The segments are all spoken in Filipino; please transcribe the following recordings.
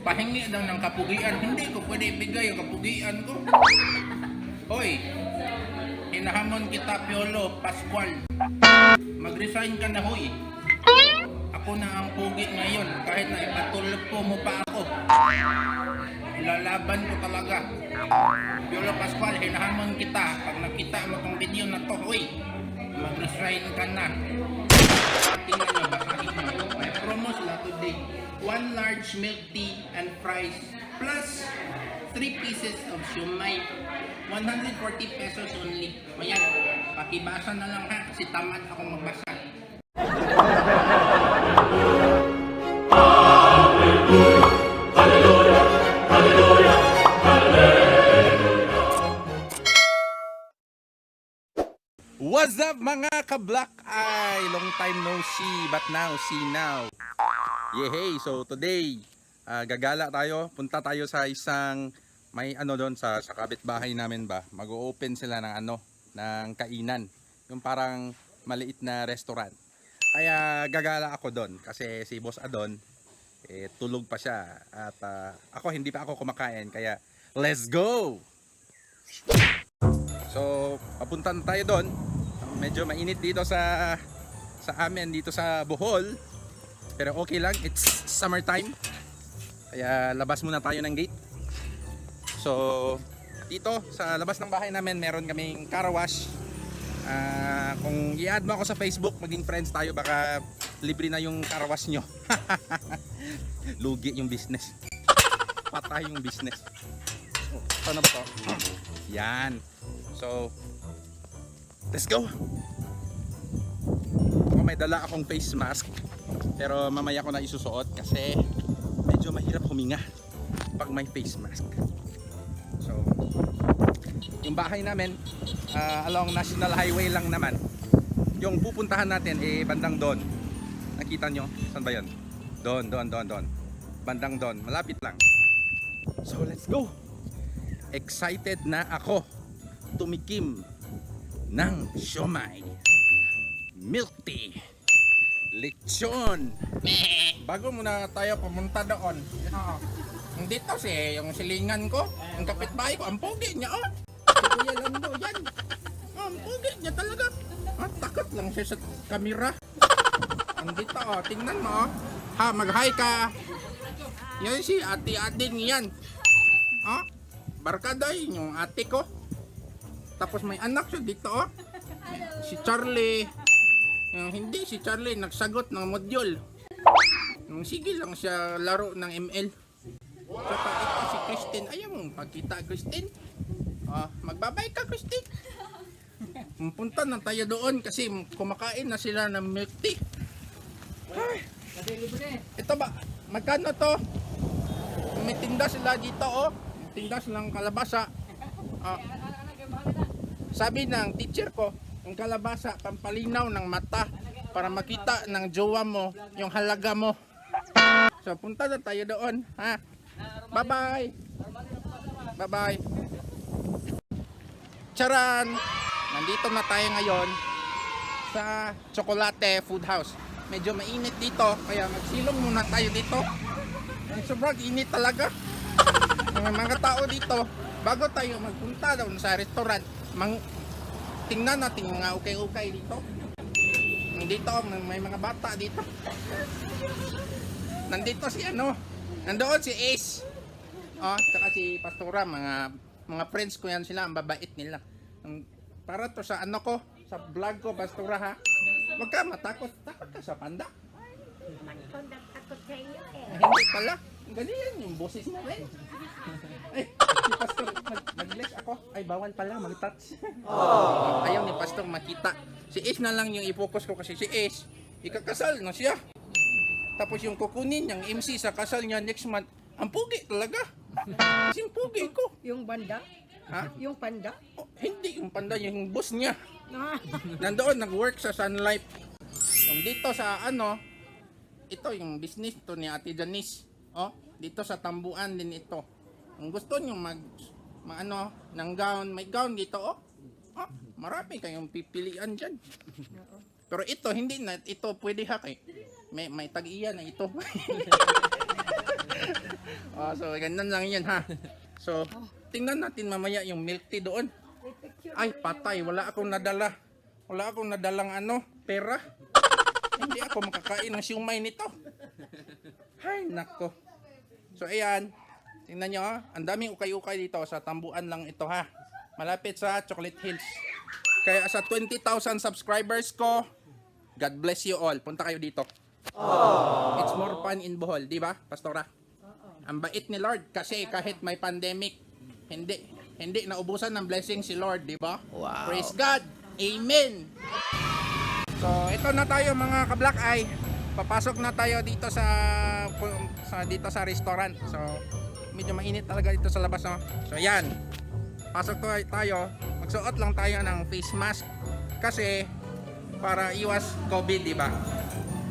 pahingi daw ng kapugian. Hindi ko pwede ibigay yung kapugian ko. Hoy, hinahamon kita, Piolo Pascual. Mag-resign ka na, hoy. Ako na ang pugi ngayon, kahit na ipatulpo mo pa ako. Ilalaban ko talaga. Piolo Pascual, hinahamon kita. Pag nakita mo tong video na to, hoy, mag-resign ka na. Tingnan nyo, basahin nyo. May promo sila today. 1 large milk tea and fries plus 3 pieces of siomai. 140 pesos only. Ayan, pakibasa na lang ha, kasi tamad akong magbasa. What's up mga ka-Black Eye? Long time no see, but now see now. Yehey, so today gagala tayo, punta tayo sa isang may ano doon sa kapitbahay namin ba. Mag-o-open sila ng ng kainan. Yung parang maliit na restaurant. Kaya gagala ako doon kasi si Boss Adon tulog pa siya at ako hindi pa ako kumakain kaya let's go. So papunta na tayo doon. Medyo mainit dito sa amin dito sa Bohol. Pero okay lang, it's summertime. Kaya labas muna tayo ng gate. So dito sa labas ng bahay namin meron kaming car wash. Kung i-add mo ako sa Facebook, maging friends tayo, baka libre na yung car wash nyo. Lugi yung business. Patay yung business. Ano ba to? Yan. So let's go. Ako may dala akong face mask, pero mamaya ko na isusuot kasi medyo mahirap huminga pag may face mask. So yung bahay namin along National Highway lang naman. Yung pupuntahan natin bandang doon. Nakita nyo? Saan ba yun? Doon. Bandang doon. Malapit lang. So let's go. Excited na ako tumikim ng siomai, milk tea, lechon. Bago muna tayo pumunta doon. Dito yung silingan ko, ang kapitbahay ko, ang pogi niya Si Kuya Lando, yan. Ang pogi niya talaga. Takot lang siya sa kamera. Andito tingnan mo. Ha, mag-hi ka. Yan si ate-ate niyan. Barkada yung ate ko. Tapos may anak siya dito si Charlie. Hindi si Charlie nagsagot ng module. Sige lang siya laro ng ML. Saka ito si Christine. Ayaw mong pagkita, Christine. Magbabay ka, Christine. Punta na tayo doon kasi kumakain na sila ng milk tea. Ito ba? Magkano to? May tinda sila dito Tinda silang kalabasa. Sabi ng teacher ko, yung kalabasa, pampalinaw ng mata para makita ng jowa mo yung halaga mo. So punta na tayo doon, ha? Bye-bye. Bye-bye. Charan! Nandito na tayo ngayon sa Chocolate Food House. Medyo mainit dito, kaya magsilong muna tayo dito. Sobrang init talaga. Mga tao dito, bago tayo magpunta doon sa restaurant, tingnan natin mga ukay-ukay dito. Dito may mga bata dito. Nandito si nandoon si Ace. Tsaka si Pastora, mga friends ko yan sila, ang babait nila. Para to sa ko, sa vlog ko, Pastora, ha. Wag ka matakot, takot ka sa panda. Takot sa iyo Hindi pala. Ganyan yung boses mo rin. Ay, si Pastor, nag-bless ako. Ay, bawal pala mag-touch. Ayaw ni Pastor makita. Si Ace na lang yung i-focus ko kasi si Ace, ikakasal na siya. Tapos yung kukunin niyang MC sa kasal niya next month, ang pugi talaga. Kasi yung pugi ko. Yung banda? Ha? Yung panda? Hindi yung panda, yung boss niya. Nandoon, nag-work sa Sun Life. Yung dito sa ito yung business to ni Ate Janice. Dito sa Tambuan din ito. Kung gusto nyo ng gown, may gown dito marami kayong pipilian dyan. Pero ito, hindi na, ito pwede ha kay may tag-iya na ito. So ganun lang yun ha. So tingnan natin mamaya yung milk tea doon. Ay patay, wala akong nadala. Wala akong nadalang pera. Hindi ako makakain ng siumay nito. Ay nako. So ayan, tingnan nyo ang daming ukay-ukay dito sa tambuan lang ito ha. Malapit sa Chocolate Hills. Kaya sa 20,000 subscribers ko, God bless you all. Punta kayo dito. It's more fun in Bohol, di ba, Pastora? Ang bait ni Lord kasi kahit may pandemic, hindi naubusan ng blessing si Lord, di ba? Wow. Praise God. Amen. So, ito na tayo mga ka-Black Eye. Papasok na tayo dito sa restaurant. So, medyo mainit talaga dito sa labas, no? So, yan. Pasok tayo. Magsuot lang tayo ng face mask kasi para iwas COVID, di ba?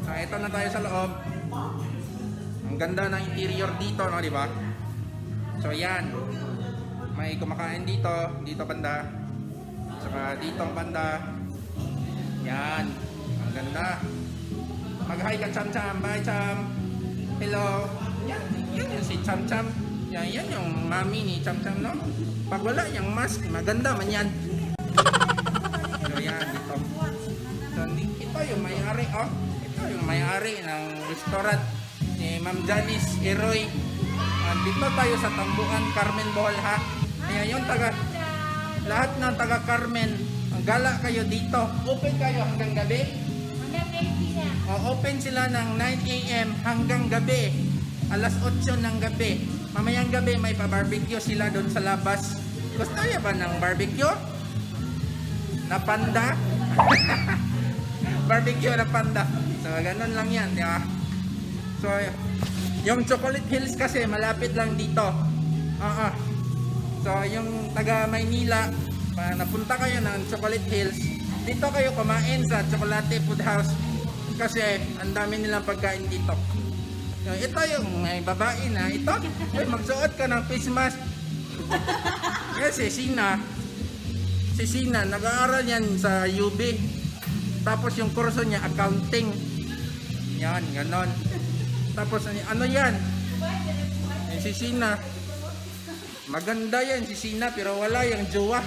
So, ito na tayo sa loob. Ang ganda ng interior dito, no, di ba? So, yan. May kumakain dito banda. Saka dito banda. Yan. Ang ganda. Mag-hi ka, Cham Cham. Bye, Cham. Hello. Yan yung si Cham Cham. Yan yung mami ni Cham Cham, no? Pag wala yung mask, maganda man yan. So, yan. Dito. So, ito yung may-ari, oh. Ito yung may-ari ng restaurant ni Ma'am Janice Eroy. Dito tayo sa Tambuan, Carmen, Bohol, ha? Kaya yung lahat ng taga Carmen, gala kayo dito. Open kayo hanggang gabi? Open sila ng 9 AM hanggang gabi. Alas 8 ng gabi. Mamayang gabi may pa-barbecue sila doon sa labas. Gusto niya ba ng barbecue? Na panda? Barbecue na panda. So, ganun lang yan, di ba? So, yung Chocolate Hills kasi malapit lang dito. So, yung taga Maynila, napunta kayo ng Chocolate Hills, dito kayo kumain sa Chocolate Food House kasi ang dami nilang pagkain dito. So, ito yung may babae na ito. Ay, magsuot ka ng face mask. Kasi si Sina, nag-aaral yan sa UB. Tapos yung kurso niya, accounting. Yan, ganon. Tapos ano yan? Si Sina. Maganda yan si Sina pero wala yung jowa.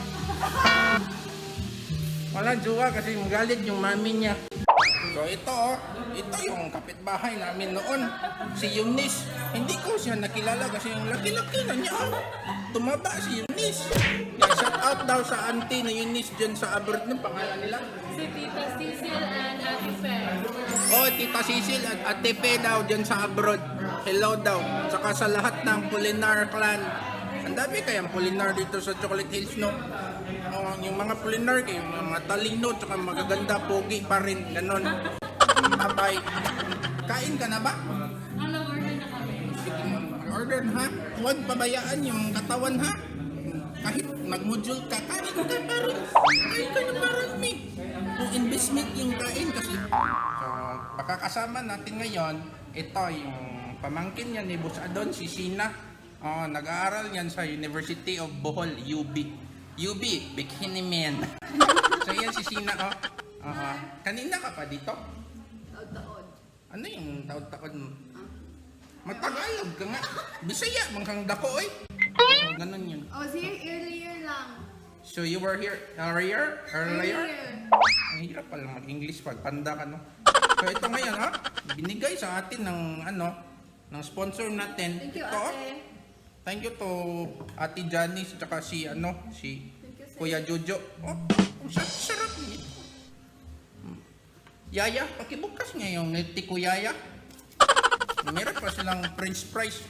Wala jowa kasi magalit yung mami niya. So ito yung kapitbahay namin noon. Si Eunice. Hindi ko siya nakilala kasi yung laki-laki na niya. Tumaba si Eunice. Shout out daw sa auntie na Eunice dyan sa abroad ng pangalan nila. Si Tita Cecil and Ate Fe. Oh, Tita Cecil at Ate Fe daw dyan sa abroad. Hello daw. Saka sa lahat ng Pulinar clan. Ang dami kayang Pulinar dito sa Chocolate Hills, no? Yung mga Pulinar, yung mga talino, tsaka magaganda, pogi pa rin, ganon. Tabay. Kain ka na ba? Ano, order na kami. Order ha? Huwag pabayaan yung katawan ha? Kahit mag-module ka, kain ka pa rin. Kain ka na marami. Kung investment yung kain kasi. So, makakasama natin ngayon, ito yung pamangkin niya ni Boss Adon, si Sina. Nag-aaral yan sa University of Bohol, UB. UB, Bikini Man. So yan si Sina, kanina ka pa dito? Taod-taod. Ano yung taod-taod mo? Matagalog ka nga. Bisaya, manghang dako eh. So, ganun yun. Oh, see, earlier lang. So you were here earlier? Earlier. Ang hirap pala mag-English pag panda ka, no? So ito ngayon, binigay sa atin ng ng sponsor natin. Thank you, Ito, ate. thank you to Ate Janice at si Kuya Jojo. Oh, ang sarap nito. Yaya, pakibukas niya yung milk tea ko, Yaya. Meron pa silang french fries.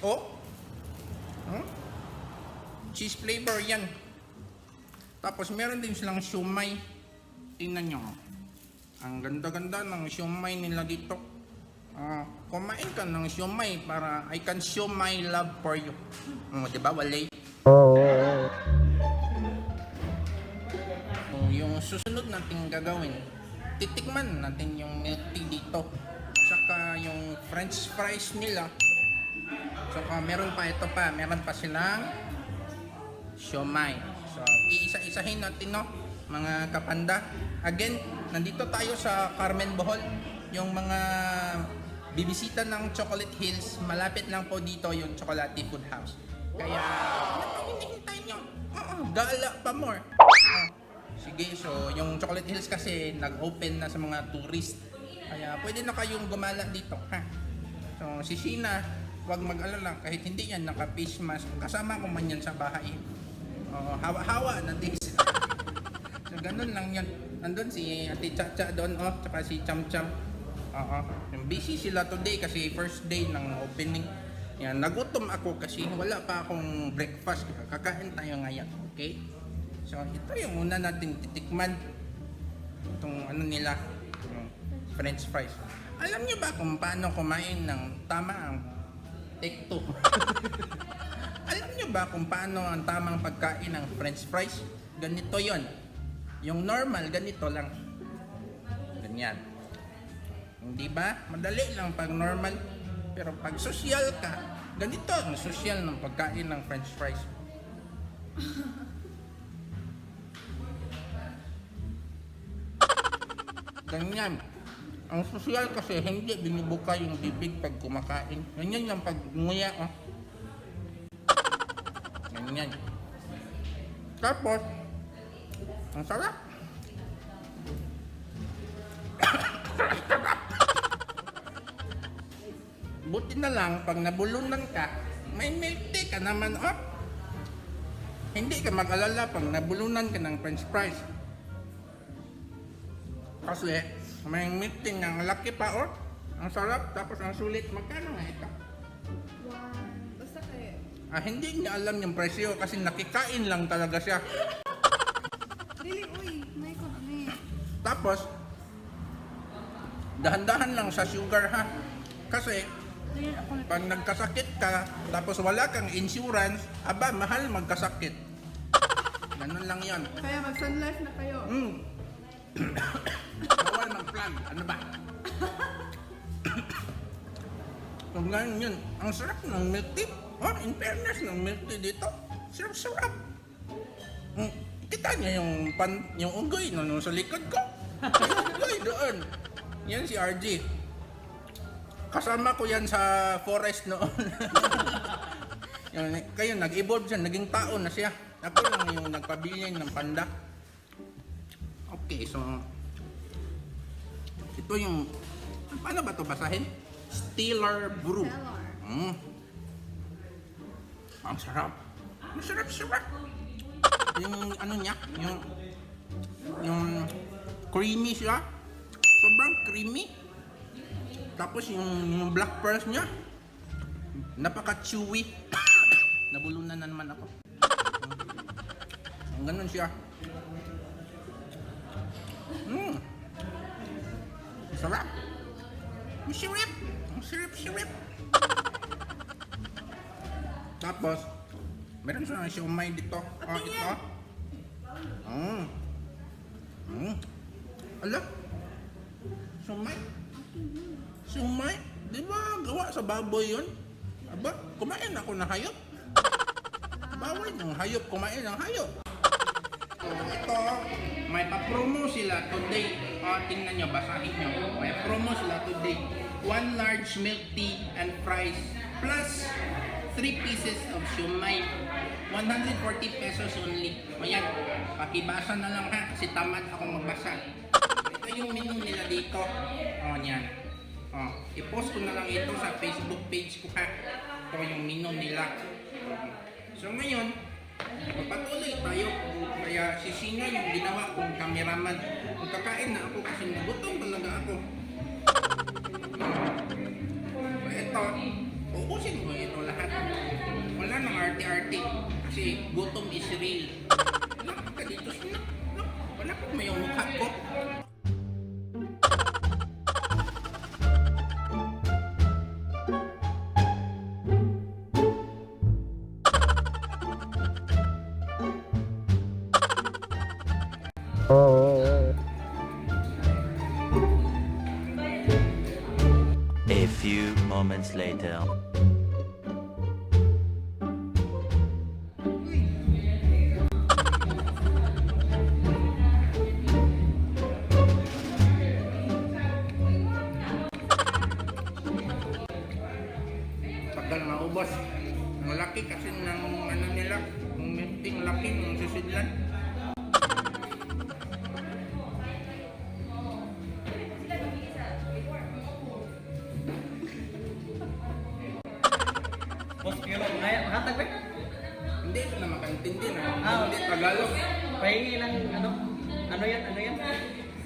Cheese flavor yan. Tapos meron din silang siumay. Tingnan nyo. Ang ganda-ganda ng siumay nila dito. Kumain ka ng siumay para I can show my love for you. Diba, Walay? Yung susunod natin gagawin, titikman natin yung milk tea dito. Saka yung french fries nila. Saka meron pa silang siomai. So, iisa-isahin natin, no, mga kapanda. Again, nandito tayo sa Carmen, Bohol. Yung mga bibisita ng Chocolate Hills. Malapit lang po dito yung Chocolate Food House. Kaya, ano pa hinihintay nyo? Oo, gala pa more. Sige, so yung Chocolate Hills kasi nag-open na sa mga tourist. Kaya pwede na kayong gumala dito, ha? So, si Sheena, huwag mag-alala kahit hindi yan naka-face mask. Kasama ko man yan sa bahay. Hawa-hawa na din sila. So, ganun lang yan. Nandun si Ate Chacha doon, tsaka si Cham Cham. Busy sila today kasi first day ng opening. Yan, nagutom ako kasi wala pa akong breakfast. Kakain tayo ngayon, okay? So, ito yung una natin titikman. Itong ano nila, French fries. Alam niyo ba kung paano kumain ng tama ang take two? Alam niyo ba kung paano ang tamang pagkain ng French fries? Ganito yon. Yung normal, ganito lang. Ganyan. Hindi ba? Madali lang pag normal. Pero pag social ka, ganito ang social ng pagkain ng French fries. Ganyan. Ang social kasi hindi binubuka yung bibig pag kumakain. Ganyan yung pag nguya, Ganyan. Tapos, ang sarap. Buti na lang, pag nabulunan ka, may milk tea ka naman, Hindi ka mag-alala pag nabulunan ka ng French fries. Kasi, may milk tea ng laki pa, Ang sarap, tapos ang sulit. Magkano nga ito? Basta kayo. Hindi niya alam yung presyo kasi nakikain lang talaga siya. Dili, uy. May kami. Tapos, dahan-dahan lang sa sugar, ha? Kasi, pag nagkasakit ka, tapos wala kang insurance, mahal magkasakit. Ganun lang yon. Kaya mag-sun life na kayo. Bawal mag-plug. Ano ba? So, ganun yun. Ang sarap ng milk tea. In fairness ng milk tea dito, sarap-sarap. Kita niya yung ugoy no, sa likod ko. Yung ugoy doon. Yan si RG. Kasama ko yan sa forest noon. Kaya nag-evolve siya, naging tao na siya. Ako lang yung nagpabilin ng panda. Okay, so ito yung, paano ba ito basahin? Stellar Brew. Ang sarap. Ang sarap. Yung ano niya, yung creamy siya. Sobrang creamy. Tapos yung black pearls niya, napaka-chewy. Nabulunan na naman ako. Ang ganun siya. Sarap. Ang sirip. Ang sirip. Tapos, meron siya ng siomay dito. Ito. Ala? Siomay? Di ba gawa sa baboy yun? Kumain ako ng hayop. Bawal ng hayop kumain ng hayop. So, ito, may pa-promo sila today. Tingnan nyo, basahin nyo. May promo sila today. 1 large milk tea and fries plus 3 pieces of siomay. 140 pesos only. Ayan, pakibasa na lang ha kasi tamad ako magbasa. Ito yung menu nila dito. Yan. I-post ko na lang ito sa Facebook page ko ha. Ito yung menu nila. So ngayon, magpatuloy tayo. Kaya si Sheena yung ginawa kong cameraman. Magkakain na ako kasi nagutom talaga ako. Ito, uusin ko ito lahat. Wala nang arte-arte kasi gutom is real. Lapit ka dito, Sheena. Wala pa may mukha ko. A few moments later. Malaki kasi ng ano nila, ng melting laki ng sisidlan. Boss, kaya mo, kaya makatag ba? Hindi ko na makaintindi na. Ah. Hindi Tagalog. Pahingi ng ano? Ano yan?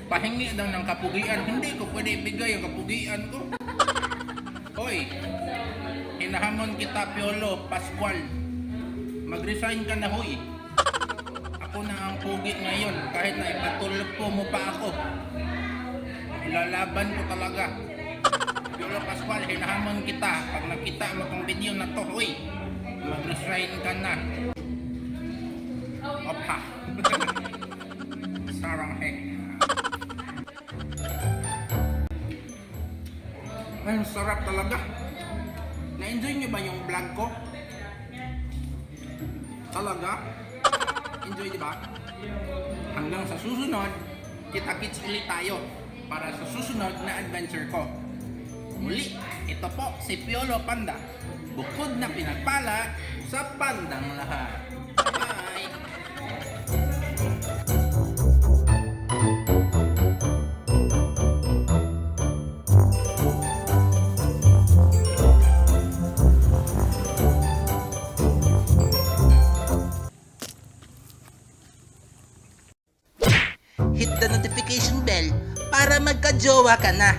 Pahingi daw ng kapugian. Hindi ko pwede ibigay ang kapugian ko. Hoy, hinahamon kita Piolo Pascual. Mag-resign ka na, hoy. Ako na ang pugi ngayon kahit na ipatulpo mo pa ako. Ilalaban ko talaga. Piolo Pascual, hinahamon kita. Pag nakita mo tong video na to, hoy, mag-resign ka na. Opa. Sarang heck. Ay, ang sarap talaga. Na-enjoy nyo ba yung vlog ko? Talaga? Enjoy, di ba? Hanggang sa susunod, kita-kits ulit tayo para sa susunod na adventure ko. Muli, ito po si Piolo Panda. Bukod na pinagpala sa pandang lahat. Bye! Hit the notification bell para magka-jowa ka na.